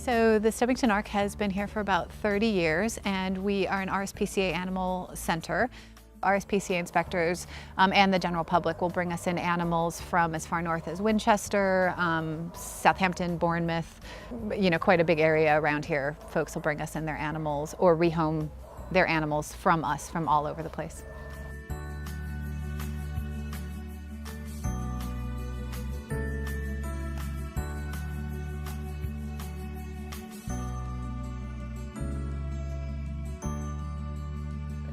So the Stubbington Ark has been here for about 30 years, and we are an RSPCA animal center. RSPCA inspectors and the general public will bring us in animals from as far north as Winchester, Southampton, Bournemouth, quite a big area around here. Folks will bring us in their animals or rehome their animals from us from all over the place.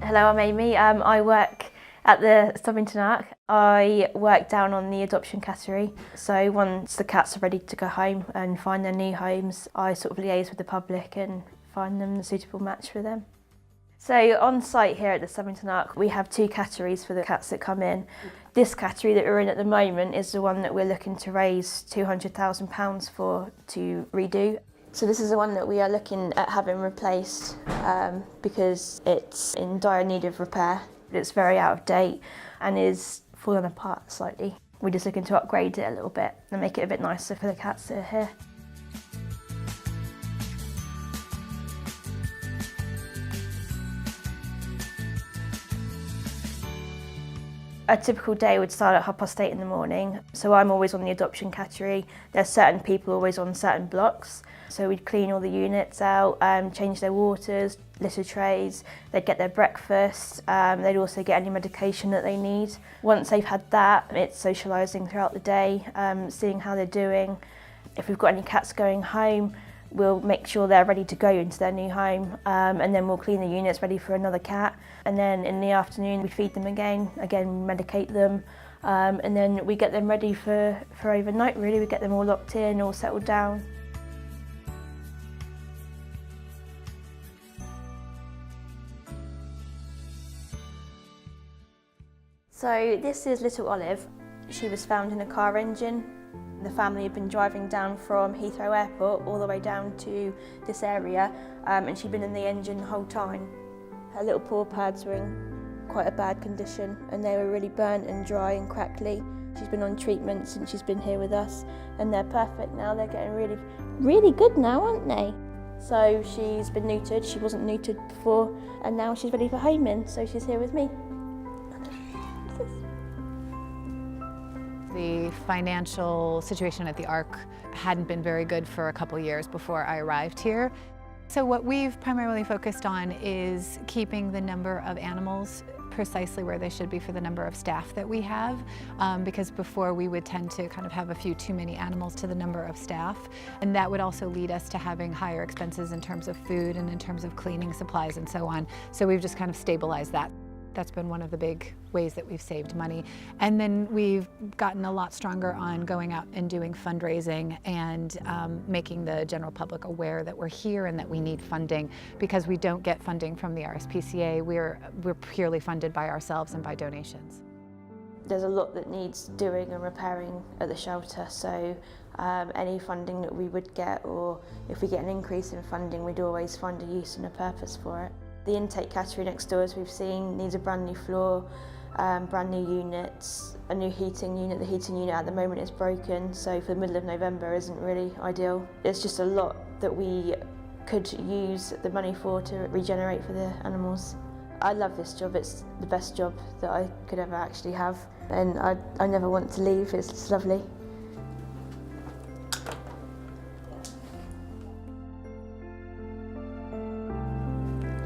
Hello, I'm Amy. I work at the Stubbington Ark. I work down on the adoption cattery. So once the cats are ready to go home and find their new homes, I sort of liaise with the public and find them a suitable match for them. So on site here at the Stubbington Ark, we have two catteries for the cats that come in. This cattery that we're in at the moment is the one that we're looking to raise £200,000 for to redo. So this is the one that we are looking at having replaced because it's in dire need of repair. It's very out of date and is falling apart slightly. We're just looking to upgrade it a little bit and make it a bit nicer for the cats that are here. A typical day would start at 8:30 in the morning, so I'm always on the adoption cattery. There's certain people always on certain blocks, so we'd clean all the units out, change their waters, litter trays, they'd get their breakfast, they'd also get any medication that they need. Once they've had that, it's socialising throughout the day, seeing how they're doing. If we've got any cats going home, we'll make sure they're ready to go into their new home, and then we'll clean the units ready for another cat. And then in the afternoon we feed them again medicate them, and then we get them ready for overnight really. We get them all locked in, all settled down. So this is little Olive. She was found in a car engine. The family had been driving down from Heathrow Airport all the way down to this area, and she'd been in the engine the whole time. Her little paw pads were in quite a bad condition and they were really burnt and dry and crackly. She's been on treatment since she's been here with us and they're perfect now. They're getting really good now, aren't they? So she's been neutered. She wasn't neutered before and now she's ready for homing, so she's here with me. The financial situation at the Ark hadn't been very good for a couple years before I arrived here. So what we've primarily focused on is keeping the number of animals precisely where they should be for the number of staff that we have, because before we would tend to kind of have a few too many animals to the number of staff, and that would also lead us to having higher expenses in terms of food and in terms of cleaning supplies and so on. So we've just kind of stabilized that. That's been one of the big ways that we've saved money. And then we've gotten a lot stronger on going out and doing fundraising and making the general public aware that we're here and that we need funding, because we don't get funding from the RSPCA. We're purely funded by ourselves and by donations. There's a lot that needs doing and repairing at the shelter, so any funding that we would get, or if we get an increase in funding, we'd always find a use and a purpose for it. The intake cattery next door, as we've seen, needs a brand new floor, brand new units, a new heating unit. The heating unit at the moment is broken, so for the middle of November isn't really ideal. It's just a lot that we could use the money for to regenerate for the animals. I love this job. It's the best job that I could ever actually have, and I never want to leave. It's lovely.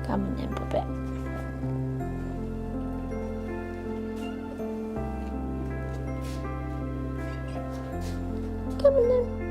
Come on then, puppet. Come on then.